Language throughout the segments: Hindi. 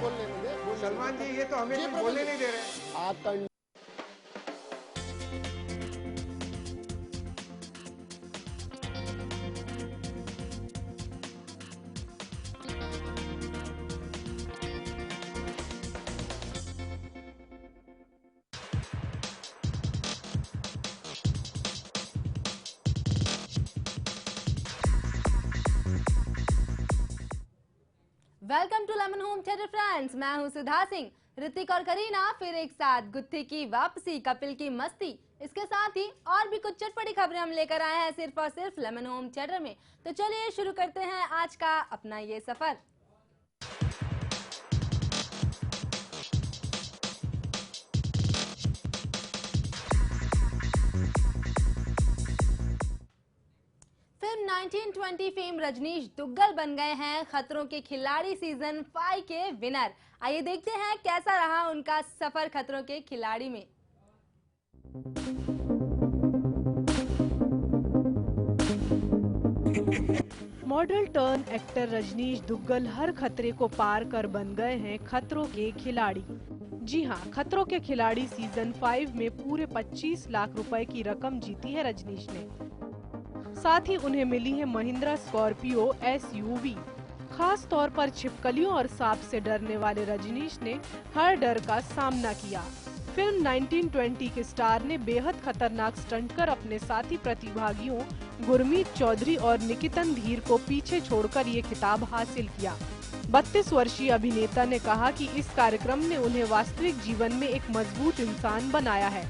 बोल लेने दे। सलमान जी, ये तो हमें कुछ बोलने नहीं दे रहे। आतंक welcome to lemon home theatre friends, मैं हूं सुधा सिंह। ऋतिक और करीना फिर एक साथ, गुत्थी की वापसी, कपिल की मस्ती, इसके साथ ही और भी कुछ चटपटी खबरें हम लेकर आए हैं सिर्फ और सिर्फ लेमन होम थिएटर में। तो चलिए शुरू करते हैं आज का अपना ये सफर। फिल्म 1920 फेम रजनीश दुग्गल बन गए हैं खतरों के खिलाड़ी सीजन 5 के विनर। आइए देखते हैं कैसा रहा उनका सफर खतरों के खिलाड़ी में। Model turn actor Rajneesh Duggal हर खतरे को पार कर बन गए हैं खतरों के खिलाड़ी। जी हाँ, खतरों के खिलाड़ी सीजन 5 में पूरे 25 लाख रुपए की रकम जीती है रजनीश ने। साथ ही उन्हें मिली है महिंद्रा स्कॉर्पियो SUV। खास तौर पर छिपकलियों और सांप से डरने वाले रजनीश ने हर डर का सामना किया। फिल्म 1920 के स्टार ने बेहद खतरनाक स्टंट कर अपने साथी प्रतिभागियों गुरमीत चौधरी और निकितन धीर को पीछे छोड़कर ये खिताब हासिल किया। 32 वर्षीय अभिनेता ने कहा कि इस कार्यक्रम ने उन्हें वास्तविक जीवन में एक मजबूत इंसान बनाया है।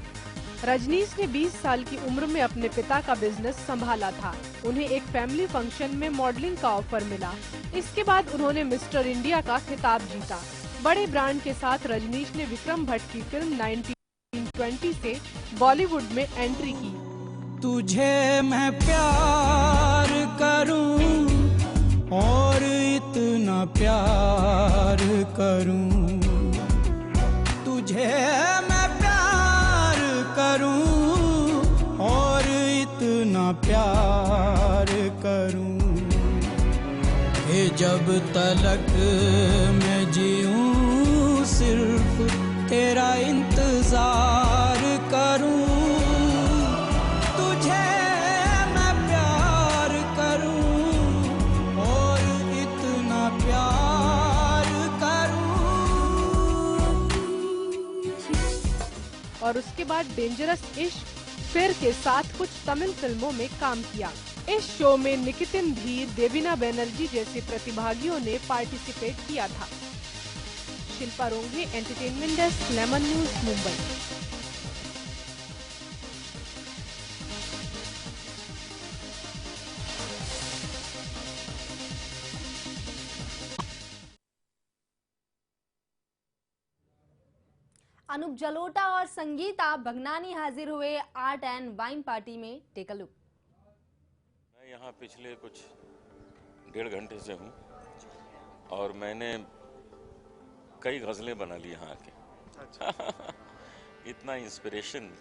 रजनीश ने 20 साल की उम्र में अपने पिता का बिजनेस संभाला था। उन्हें एक फैमिली फंक्शन में मॉडलिंग का ऑफर मिला। इसके बाद उन्होंने मिस्टर इंडिया का खिताब जीता। बड़े ब्रांड के साथ रजनीश ने विक्रम भट्ट की फिल्म 1920 से बॉलीवुड में एंट्री की। तुझे मैं प्यार करूं और इतना प्यार करूं, तुझे मैं प्यार करूं और इतना प्यार करूं कि जब तलक मैं जीऊं सिर्फ तेरा इंतजार करूं, तुझे मैं प्यार करूं और इतना प्यार करूं। और उसके बाद डेंजरस इश्क फिर के साथ कुछ तमिल फिल्मों में काम किया। इस शो में निकितिन धीर, देविना बनर्जी जैसे प्रतिभागियों ने पार्टिसिपेट किया था। Shilpa Ronghe, entertainment desk, lemon news, Mumbai. Anup Jalota और संगीता भगनानी हाजिर हुए आर्ट एंड वाइन पार्टी में। Take a look. मैं यहाँ पिछले कुछ 1.5 घंटे से हूँ और मैंने कई गज़लें बना ली यहाँ आके। इतना इंस्पिरेशन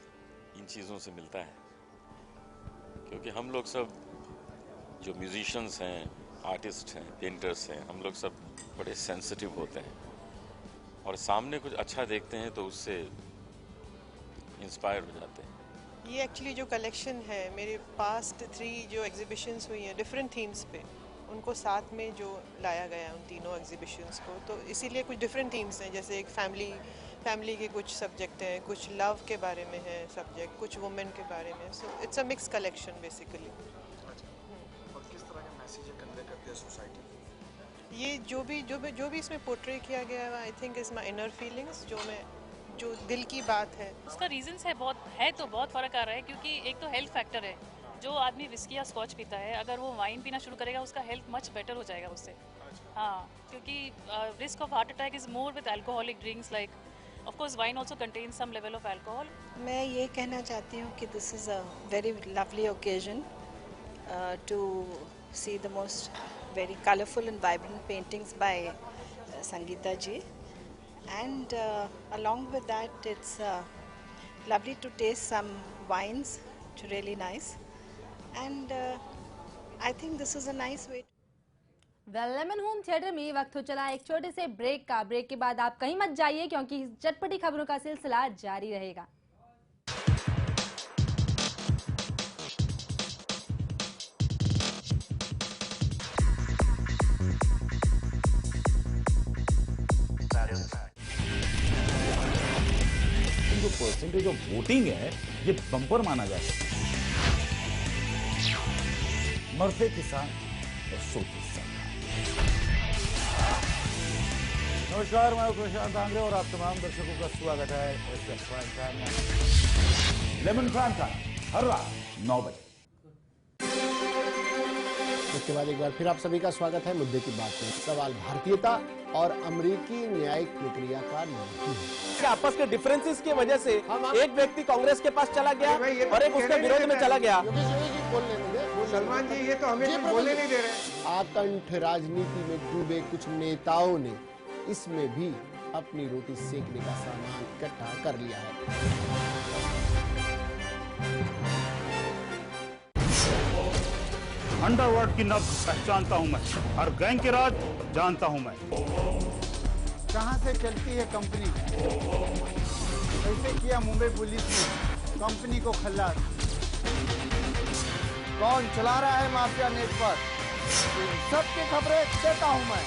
इन चीज़ों से मिलता है क्योंकि हम लोग सब जो म्यूजिशियंस हैं, आर्टिस्ट हैं, पेंटर्स हैं, हम लोग सब बड़े सेंसिटिव होते हैं और सामने कुछ अच्छा देखते हैं तो उससे इंस्पायर हो जाते हैं। ये एक्चुअली जो कलेक्शन है, मेरे पास्ट 3 जो एग्जीबिशंस हुई हैं डिफरेंट थीम्स पे, उनको साथ में जो लाया गया है उन तीनों एग्जीबिशंस को, तो इसीलिए कुछ डिफरेंट थीम्स हैं। जैसे एक फैमिली के कुछ सब्जेक्ट हैं, कुछ लव के बारे में है सब्जेक्ट, कुछ वुमेन के बारे में। So it's a mix collection basically. और किस तरह के मैसेज कन्वे करते हैं सोसाइटी? ये जो भी इसमें पोर्ट्रे किया गया है, I think is my inner feelings, जो दिल की बात है। उसका रीजंस है तो बहुत फ़र्क आ रहा है क्योंकि एक तो हेल्थ फैक्टर है। जो आदमी विस्की या स्कॉच पीता है, अगर वो वाइन पीना शुरू करेगा उसका हेल्थ मच बेटर हो जाएगा उससे। हाँ, क्योंकि risk of heart attack is more with alcoholic drinks, like of course wine also contains some level of alcohol. मैं ये कहना चाहती हूँ कि this is a very lovely occasion to see the most very colorful and vibrant paintings by Sangeeta ji, and along with that it's lovely to taste some wines which are really nice, and I think this is a nice way. Lemon home theatre में वक्त हो चला एक छोटे से ब्रेक का। ब्रेक के बाद आप कहीं मत जाइए क्योंकि चटपटी खबरों का सिलसिला जारी रहेगा। जो परसेंटेज ऑफ वोटिंग है ये बम्पर माना जाता है। मरते किसान और सोते सरकार। नमस्कार, मैं प्रशांत आंग्रे और आप तमाम दर्शकों का स्वागत है लेमन प्राइम टाइम हर रात 9 बजे। उसके बाद एक बार फिर आप सभी का स्वागत है। मुद्दे की बात करें, सवाल भारतीयता और अमेरिकी न्यायिक प्रक्रिया का नहीं है। आपस के डिफरेंसेस की वजह से एक व्यक्ति कांग्रेस के पास चला गया और एक उसके विरोध में चला गया। सलमान जी, ये तो हमें बोलने नहीं दे रहे। आकंठ राजनीति में डूबे कुछ नेताओं ने इसमें भी अपनी रोटी सेकने का सामान इकट्ठा कर लिया है। अंडरवर्ल्ड की नब्ज पहचानता हूं मैं, हर गैंग के राज जानता हूं मैं। कहां से चलती है कंपनी, कैसे किया मुंबई पुलिस ने कंपनी को खल्लास, कौन चला रहा है माफिया नेटवर्क, सबकी खबरें देता हूं मैं।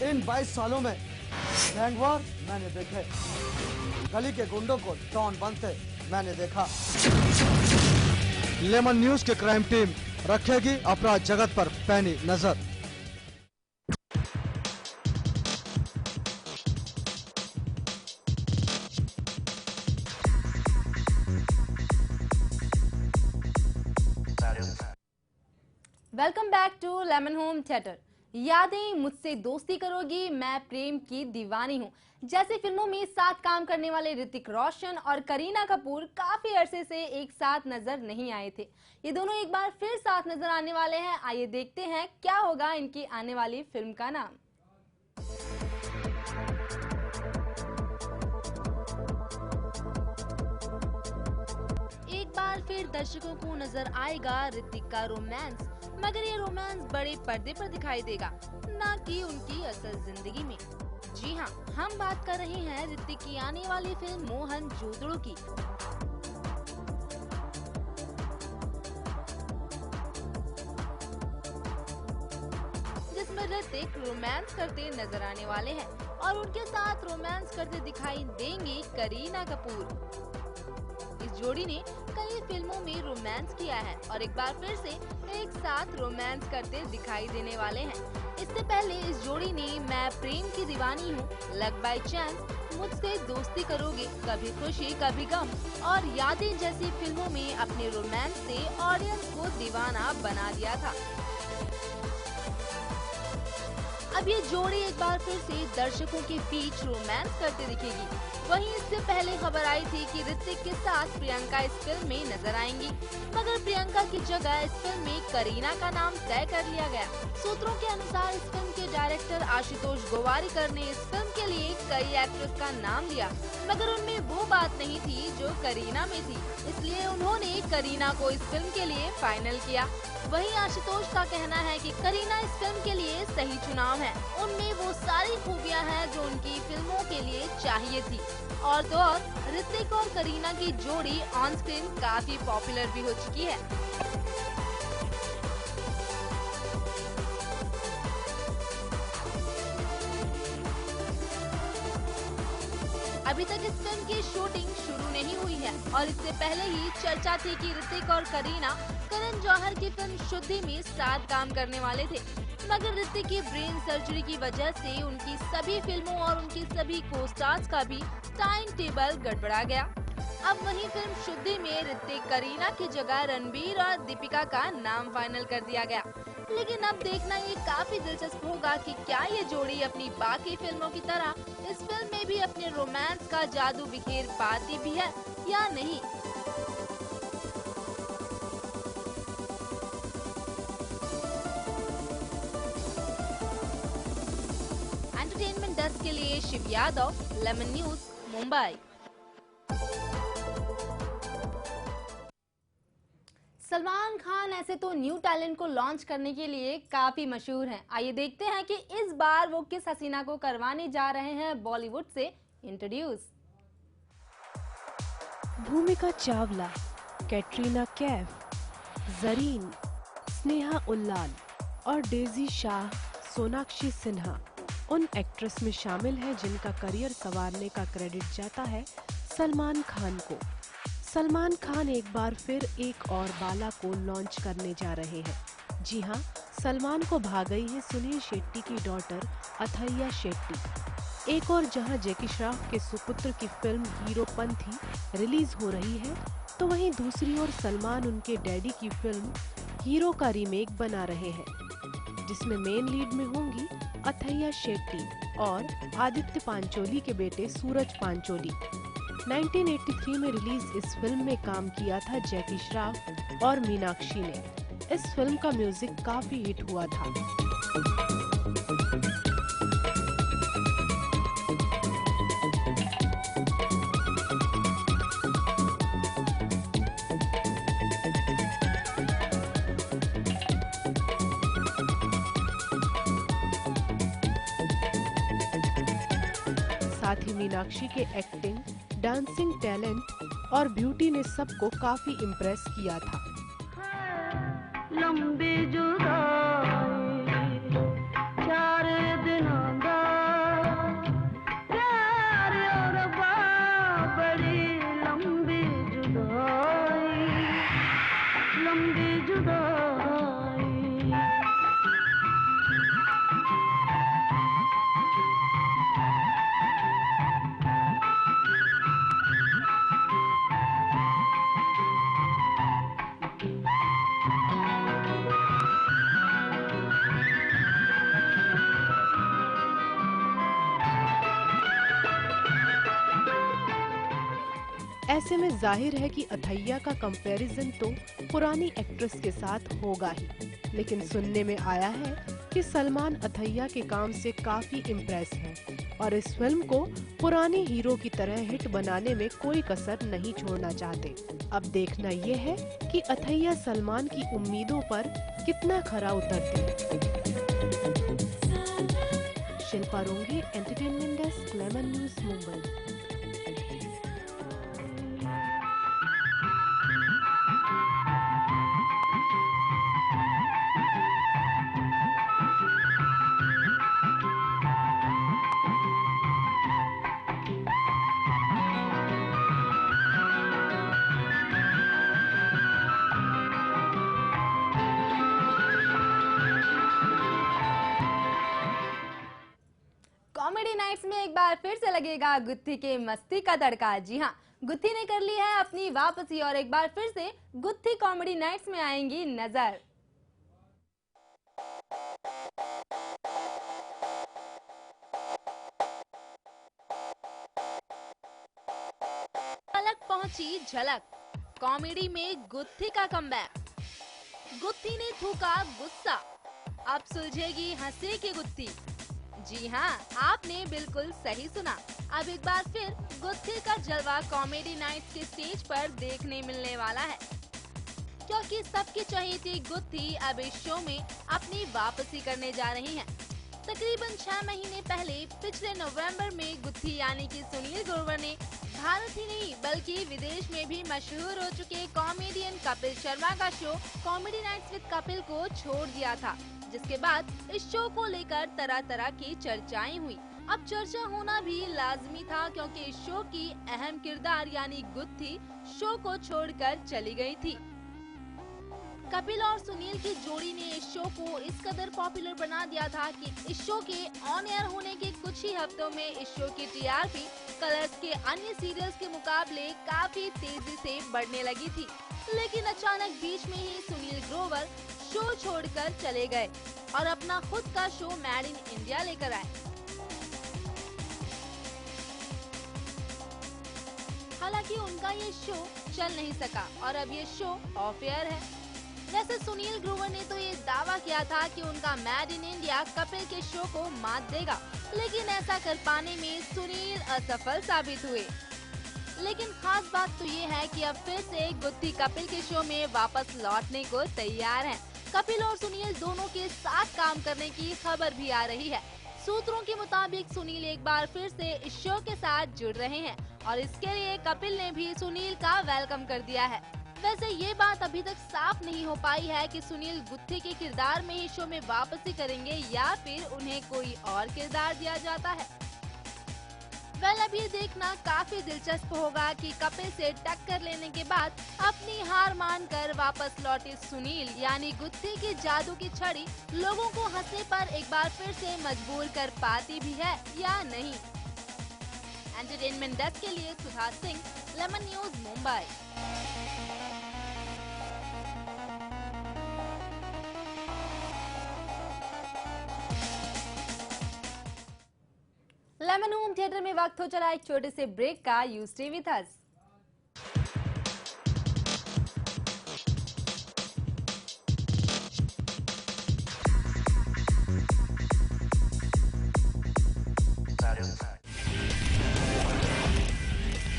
इन 22 सालों में गैंगवार मैंने देखे, गली के गुंडों को डॉन बनते मैंने देखा। लेमन न्यूज के क्राइम टीम रखेगी अपराध जगत पर पैनी नजर। Welcome back to lemon home theatre. यादें मुझसे दोस्ती करोगी, मैं प्रेम की दीवानी हूँ जैसी फिल्मों में साथ काम करने वाले ऋतिक रोशन और करीना कपूर काफी अरसे से एक साथ नजर नहीं आए थे। ये दोनों एक बार फिर साथ नजर आने वाले हैं। आइए देखते हैं क्या होगा इनकी आने वाली फिल्म का नाम। एक बार फिर दर्शकों को नजर आएगा ऋतिक का रोमांस, मगर ये रोमांस बड़े पर्दे पर दिखाई देगा, ना कि उनकी असल जिंदगी में। जी हाँ, हम बात कर रहे हैं ऋतिक की आने वाली फिल्म मोहन जोदड़ो की। जिसमें ऋतिक रोमांस करते नजर आने वाले हैं और उनके साथ रोमांस करते दिखाई देंगे करीना कपूर। इस जोड़ी ने कई फिल्मों में रोमांस किया है और एक बार फिर से एक साथ रोमांस करते दिखाई देने वाले हैं। इससे पहले इस जोड़ी ने मैं प्रेम की दीवानी हूँ, लक बाय चांस, मुझसे दोस्ती करोगे, कभी खुशी कभी गम और यादें जैसी फिल्मों में अपने रोमांस से ऑडियंस को दीवाना बना दिया था। अब ये जोड़ी एक बार फिर से दर्शकों के बीच रोमांस करते दिखेगी। वहीं इससे पहले खबर आई थी कि ऋतिक के साथ प्रियंका इस फिल्म में नजर आएंगी, मगर प्रियंका की जगह इस फिल्म में करीना का नाम तय कर लिया गया। सूत्रों के अनुसार इस फिल्म के डायरेक्टर आशुतोष गोवारिकर ने इस फिल्म के लिए कई एक्ट्रेस का नाम लिया, मगर उनमें वो बात नहीं थी जो करीना में थी, इसलिए उन्होंने करीना को इस फिल्म के लिए फाइनल किया। वहीं आशुतोष का कहना है कि करीना इस फिल्म के लिए सही चुनाव है, उनमें वो सारी खूबियां हैं जो उनकी फिल्मों के लिए चाहिए थी। और तो और ऋतिक और करीना की जोड़ी ऑन स्क्रीन काफी पॉपुलर भी हो चुकी है। अभी तक इस फिल्म की शूटिंग शुरू नहीं हुई है और इससे पहले ही चर्चा थी कि ऋतिक और करीना करण जौहर की फिल्म शुद्धि में साथ काम करने वाले थे, मगर ऋतिक की ब्रेन सर्जरी की वजह से उनकी सभी फिल्मों और उनकी सभी को स्टार्स का भी टाइम टेबल गड़बड़ा गया। अब वही फिल्म शुद्धि में ऋतिक करीना की जगह रणबीर और दीपिका का नाम फाइनल कर दिया गया। लेकिन अब देखना ये काफी दिलचस्प होगा कि क्या ये जोड़ी अपनी बाकी फिल्मों की तरह इस फिल्म में भी अपने रोमांस का जादू बिखेर पाती भी है या नहीं। एंटरटेनमेंट डेस्क के लिए शिव यादव, लेमन न्यूज, मुंबई। सलमान खान ऐसे तो न्यू टैलेंट को लॉन्च करने के लिए काफी मशहूर हैं। आइए देखते हैं कि इस बार वो किस हसीना को करवाने जा रहे हैं बॉलीवुड से इंट्रोड्यूस। भूमिका चावला, कैटरीना कैफ, जरीन, स्नेहा उल्लाल और डेजी शाह, सोनाक्षी सिन्हा उन एक्ट्रेस में शामिल हैं जिनका करियर संवारने का क्रेडिट जाता है सलमान खान को। सलमान खान एक बार फिर एक और बाला को लॉन्च करने जा रहे हैं। जी हां, सलमान को भा गई है सुनील शेट्टी की डॉटर अथैया शेट्टी। एक और जहां जैकी श्रॉफ के सुपुत्र की फिल्म हीरोपंथी रिलीज हो रही है, तो वहीं दूसरी ओर सलमान उनके डैडी की फिल्म हीरो का रीमेक बना रहे हैं, जिसमें मेन लीड में होंगी अथैया शेट्टी और आदित्य पांचोली के बेटे सूरज पांचोली। 1983 में रिलीज इस फिल्म में काम किया था जैकी श्रॉफ और मीनाक्षी ने। इस फिल्म का म्यूजिक काफी हिट हुआ था। साथ ही मीनाक्षी के एक्टिंग, डांसिंग टैलेंट और ब्यूटी ने सबको काफी इम्प्रेस किया था। लंबी जुदाई 4 दिनों दा प्यार और बड़ी लंबी जुदाई, लंबी जुदाई। ऐसे में जाहिर है कि अथैया का कंपैरिजन तो पुरानी एक्ट्रेस के साथ होगा ही, लेकिन सुनने में आया है कि सलमान अथैया के काम से काफी इम्प्रेस हैं और इस फिल्म को पुरानी हीरो की तरह हिट बनाने में कोई कसर नहीं छोड़ना चाहते। अब देखना ये है कि अथैया सलमान की उम्मीदों पर कितना खरा उतरते हैं। Shilpa Ronge, entertainment desk, lemon news, Mumbai. Comedy nights में एक बार फिर से लगेगा गुत्थी के मस्ती का तड़का। जी हाँ, गुत्थी ने कर ली है अपनी वापसी और एक बार फिर से गुत्थी कॉमेडी नाइट्स में आएंगी नजर। अलग पहुंची झलक, कॉमेडी में गुत्थी का कमबैक। गुत्थी ने थूका गुस्सा, अब सुलझेगी हंसी की गुत्थी। जी हाँ, आपने बिल्कुल सही सुना। अब एक बार फिर गुत्थी का जलवा कॉमेडी नाइट्स के स्टेज पर देखने मिलने वाला है, क्योंकि सबकी चहेती गुत्थी अब इस शो में अपनी वापसी करने जा रही हैं। तकरीबन 6 महीने पहले पिछले नवंबर में गुत्थी यानी कि सुनील ग्रोवर ने भारत ही नहीं बल्कि विदेश में भी मशहूर हो चुके कॉमेडियन कपिल शर्मा का show comedy nights with Kapil को छोड़ दिया था, जिसके बाद इस शो को लेकर तरह तरह की चर्चाएं हुई। अब चर्चा होना भी लाजमी था, क्योंकि इस शो की अहम किरदार यानी गुत्थी शो को छोड़कर चली गई थी। कपिल और सुनील की जोड़ी ने इस शो को इस कदर पॉपुलर बना दिया था कि इस शो के ऑन एयर होने के कुछ ही हफ्तों में इस शो की टीआरपी कलर्स के अन्य सीरियल्स के मुकाबले काफी तेजी से बढ़ने लगी थी। लेकिन अचानक बीच में ही सुनील ग्रोवर शो छोड़कर चले गए और अपना खुद का शो मेड इन इंडिया लेकर आए। हालांकि उनका ये शो चल नहीं सका और अब ये शो ऑफ एयर है। वैसे सुनील ग्रोवर ने तो ये दावा किया था कि उनका मेड इन इंडिया कपिल के शो को मात देगा, लेकिन ऐसा कर पाने में सुनील असफल साबित हुए। लेकिन खास बात तो ये है कि अब फिर से गुत्थी कपिल के शो में वापस लौटने को तैयार हैं। कपिल और सुनील दोनों के साथ काम करने की खबर भी आ रही है। सूत्रों के मुताबिक सुनील एक बार फिर से इस शो के साथ जुड़ रहे हैं और इसके लिए कपिल ने भी सुनील का वेलकम कर दिया है। वैसे ये बात अभी तक साफ नहीं हो पाई है कि सुनील गुत्थी के किरदार में ही शो में वापसी करेंगे या फिर उन्हें कोई और किरदार दिया जाता है। अब ये देखना काफी दिलचस्प होगा कि कपिल से टक्कर लेने के बाद अपनी हार मानकर वापस लौटे सुनील यानी गुत्थी की जादू की छड़ी लोगों को हंसने पर एक बार फिर से मजबूर कर पाती भी है या नहीं। एंटरटेनमेंट डेस्क के लिए Sudha Singh, lemon news, Mumbai. Lemon home theatre में वक्त हो चला एक छोटे से ब्रेक का। You stay with us.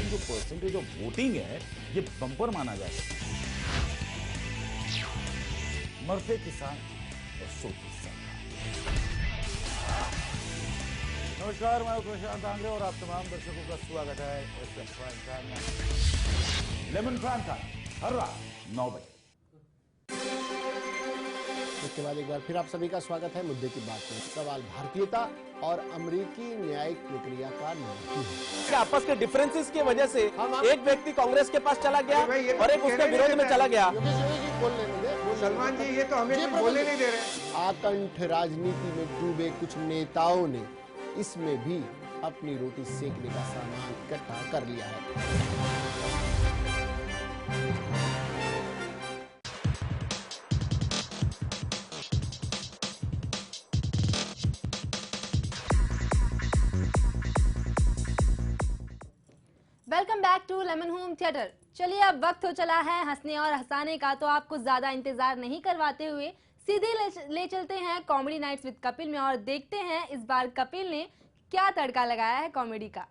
जो परसेंटेज ऑफ वोटिंग है ये बम्पर माना जाए। मरते किसान और सोती सरकार। नमस्कार, मैं प्रशांत आंग्रे और आप तमाम दर्शकों का स्वागत है एसएफ प्राइम टाइम में। लेमन प्रांता हर रात 9 बजे। इसके बाद एक बार फिर आप सभी का स्वागत है। मुद्दे की बात में सवाल भारतीयता और अमेरिकी न्यायिक प्रक्रिया का नहीं है। आपस के डिफरेंसेस की वजह से एक व्यक्ति कांग्रेस के पास चला गया और एक उसके विरोध में चला गया। सलमान जी, ये तो हमें बोलने नहीं दे रहे। आकंठ राजनीति में डूबे कुछ नेताओं ने इसमें भी अपनी रोटी सेकने का सामान इकट्ठा कर लिया है। Welcome back to lemon home theatre. चलिए अब वक्त हो चला है हंसने और हंसाने का, तो आपको ज्यादा इंतजार नहीं करवाते हुए सीधे ले चलते हैं कॉमेडी नाइट्स विद कपिल में और देखते हैं इस बार कपिल ने क्या तड़का लगाया है कॉमेडी का।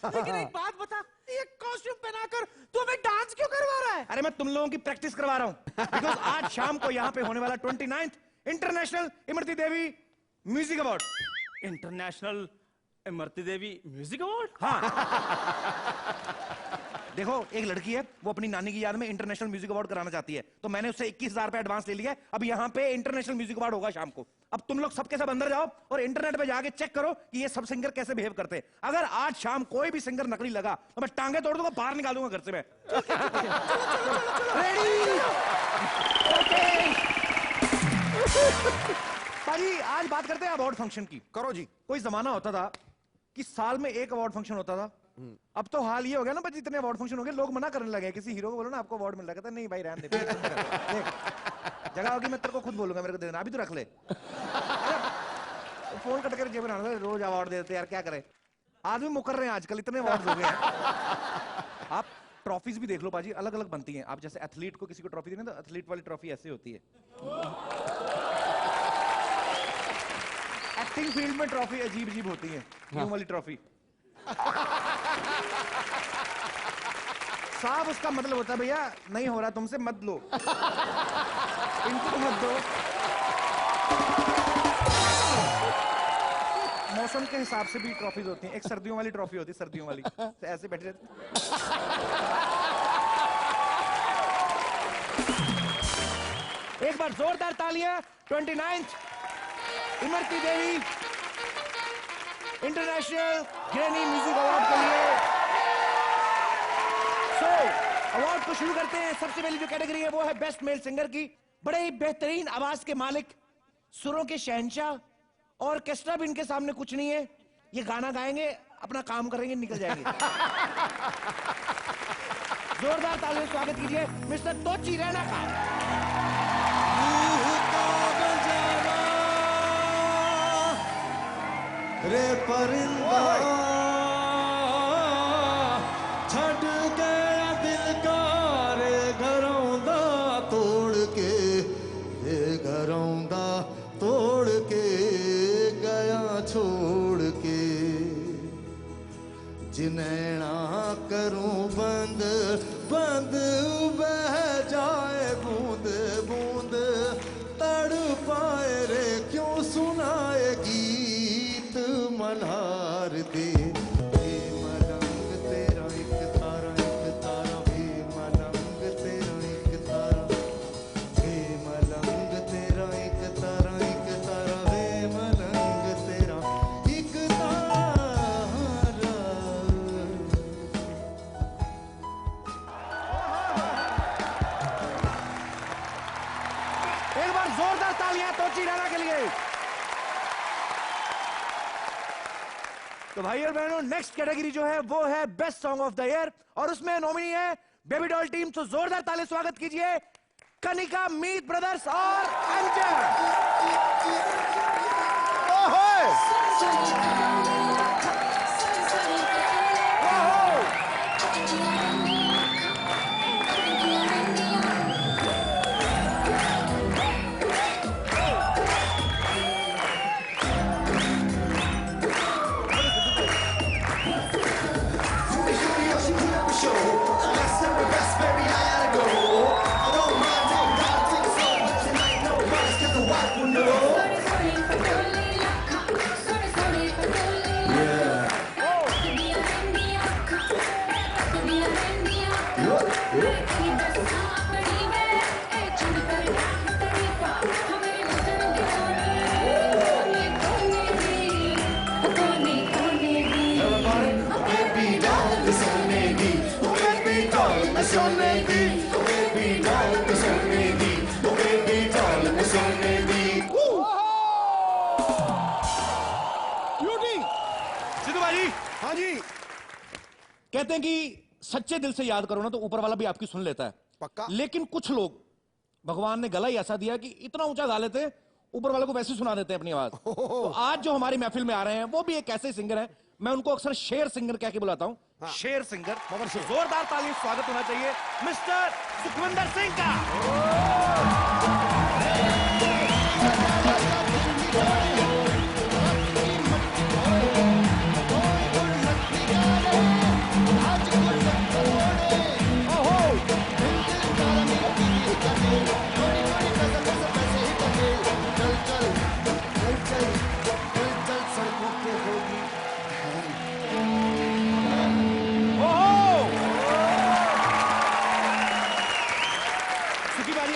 लेकिन एक बात बता, ये कॉस्ट्यूम पहनाकर तू हमें डांस क्यों करवा रहा है? अरे मैं तुम लोगों की प्रैक्टिस करवा रहा हूं बिकॉज आज शाम को यहाँ पे होने वाला 29th international Imarti Devi music award. International Imarti Devi music award? हाँ। देखो, एक लड़की है, वो अपनी नानी की याद में इंटरनेशनल म्यूजिक अवार्ड कराना चाहती है, तो मैंने उससे 21,000 रुपए एडवांस ले लिया है। अब यहाँ पे इंटरनेशनल म्यूजिक अवार्ड होगा शाम को। अब तुम लोग सबके सब अंदर जाओ और इंटरनेट पे जाके चेक करो कि ये सब सिंगर कैसे बिहेव करते हैं। अगर आज शाम कोई भी सिंगर नकली लगा तो मैं टांगे तोड़ दूंगा, बाहर निकाल दूंगा घर से मैं। पाजी, आज बात करते हैं अवार्ड फंक्शन की। करो जी। कोई जमाना होता था कि साल में एक अवार्ड फंक्शन होता था। अब तो हाल ये हो गया ना, बस जितने अवार्ड फंक्शन हो गए लोग मना करने लगे। किसी हीरो को बोलो ना आपको अवार्ड मिल रहा है, नहीं भाई रहने दे, जगह होगी मैं तेरे को खुद बोलूंगा, मेरे को दे देना, अभी तो रख ले। फोन कट कर जेब में रोज अवार्ड देते यार, क्या करे। आदमी मुकर रहे हैं आजकल, इतने अवार्ड हो गए हैं। आप ट्रॉफीज भी देख लो पाजी, अलग अलग बनती हैं। आप जैसे एथलीट को किसी को ट्रॉफी देना तो एथलीट वाली ट्रॉफी ऐसे होती है। एक्टिंग फील्ड में ट्रॉफी अजीब अजीब होती है, यूं वाली ट्रॉफी। साफ उसका मतलब होता है भैया नहीं हो रहा तुमसे मत लो, इनको मत दो। मौसम के हिसाब से भी ट्रॉफीज होती हैं। एक सर्दियों वाली ट्रॉफी होती है, सर्दियों वाली तो ऐसे बैठे रहते। एक बार जोरदार तालियां 29th Imarti Devi international granny music award के लिए। अवार्ड को शुरू करते हैं। सबसे पहली जो कैटेगरी है वो है बेस्ट मेल सिंगर की। बड़े ही बेहतरीन आवाज के मालिक, सुरों के शहंशाह, ऑर्केस्ट्रा भी इनके सामने कुछ नहीं है। ये गाना गाएंगे, अपना काम करेंगे, निकल जाएंगे। जोरदार तालियों से स्वागत कीजिए मिस्टर तोची रैना का। रे परिंदा छड़ गया दिल का रे घरौंदा तोड़ के, रे घरौंदा तोड़ के गया छोड़ के। जिनैना करूं बंद बंद बह जाए बूंद बूंद तड़पाए रे क्यों सुनाए गीत मल्हार दे। मलंग तेरा एक तारा हे मलंग तेरा एक तारा, हे मलंग तेरा एक तारा हे मलंग तेरा एक तारा। एक बार जोरदार तालियां तोची रैना के लिए। तो भाई और बहनों, नेक्स्ट कैटेगरी जो है वो है best song of the year और उसमें नॉमिनी है बेबी डॉल टीम। तो जोरदार ताली स्वागत कीजिए कनिका, मीत ब्रदर्स और अंजन। हाँ जी, कहते हैं कि सच्चे दिल से याद करो ना तो ऊपर वाला भी आपकी सुन लेता है। पक्का। लेकिन कुछ लोग, भगवान ने गला ही ऐसा दिया कि इतना ऊंचा गा लेते हैं, ऊपर वाले को वैसे सुना देते हैं अपनी आवाज। तो आज जो हमारी महफिल में आ रहे हैं वो भी एक ऐसे सिंगर हैं, मैं उनको अक्सर शेर सिंगर कह के बुलाता हूं। हाँ। शेर सिंगर। जोरदार ताली स्वागत होना चाहिए मिस्टर सुखविंदर सिंह का।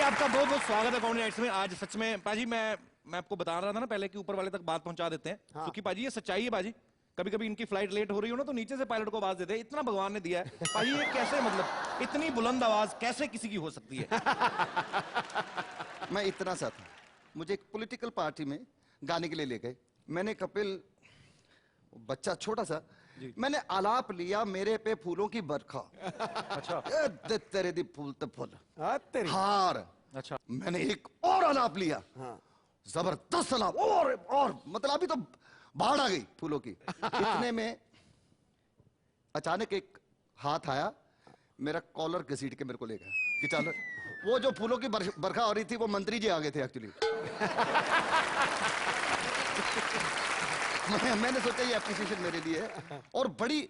आपका बहुत बहुत स्वागत है कॉमेडी नाइट्स में। आज सच में पाजी मैं आपको बता रहा था ना पहले कि ऊपर वाले तक बात पहुंचा देते हैं। हाँ। क्योंकि पाजी ये सच्चाई है पाजी, कभी कभी इनकी फ्लाइट लेट हो रही हो ना तो नीचे से पायलट को आवाज देते हैं। इतना भगवान ने दिया है पाजी, ये कैसे, मतलब इतनी बुलंद आवाज कैसे किसी की हो सकती है। मैं इतना सा था, मुझे एक पॉलिटिकल पार्टी में गाने के लिए ले गए। मैंने कपिल, बच्चा छोटा सा, मैंने आलाप लिया मेरे पे फूलों की बरखा। अच्छा। तेरे दी फूल तो फूल हार। अच्छा। मैंने एक और आलाप लिया। हाँ। जबरदस्त आलाप, और मतलब अभी तो बाढ़ आ गई फूलों की। इतने में अचानक एक हाथ आया, मेरा कॉलर घसीट के मेरे को ले गया कि चल। वो जो फूलों की बरखा हो रही थी वो मंत्री जी आ गए थे एक्चुअली। मैंने सोचा ये एप्रिसिएशन मेरे लिए है, और बड़ी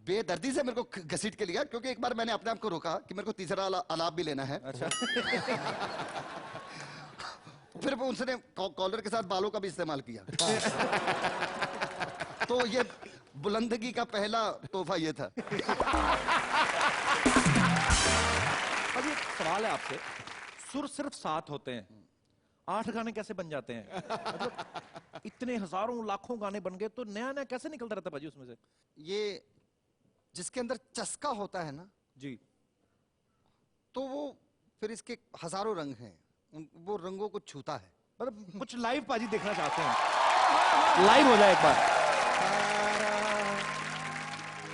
बेदर्दी से मेरे को घसीट के लिया, क्योंकि एक बार मैंने अपने आप को रोका कि मेरे को तीसरा आलाप भी लेना है। अच्छा। फिर उसने कॉलर के साथ बालों का भी इस्तेमाल किया। तो ये बुलंदगी का पहला तोहफा ये था। अब एक सवाल है आपसे, सुर सिर्फ 7 होते हैं 8 गाने कैसे बन जाते हैं? मतलब इतने हजारों लाखों गाने बन गए तो नया नया कैसे निकलता रहता भाजी उसमें से? ये जिसके अंदर चस्का होता है ना जी, तो वो फिर इसके हजारों रंग हैं, वो रंगों को छूता है। मतलब कुछ लाइव पाजी देखना चाहते हैं, लाइव हो जाए एक बार।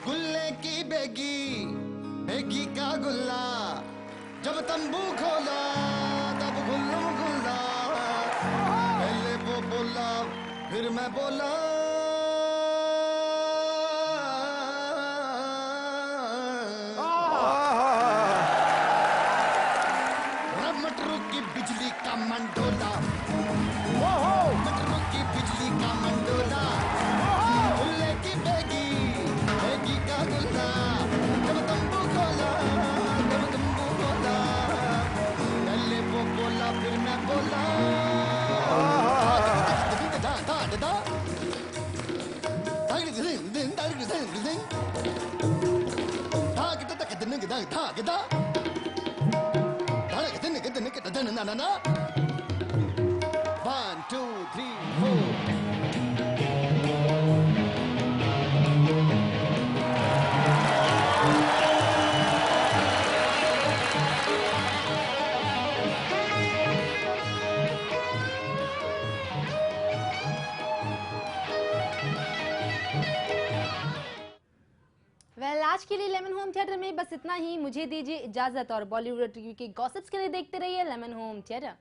गुल्ले की बेगी, बेगी का गुल्ला, जब तंबू खोला तब गुल्लम गुल्ला, पहले वो बोला फिर मैं बोला, मटरू की बिजली का मंडोला, मटरू की बिजली का मंडोला, गुल्ले की बेगी, बेगी का गुल्ला, जब तंबू खोला तब तंबू खोला, पहले वो बोला फिर मैं बोला, na na na. 1 2 3 4. वेल, आज के लिए लेमन होम थिएटर में बस इतना ही। मुझे दीजिए इजाजत और बॉलीवुड टीवी के गॉसिप्स के लिए देखते रहिए लेमन होम थिएटर।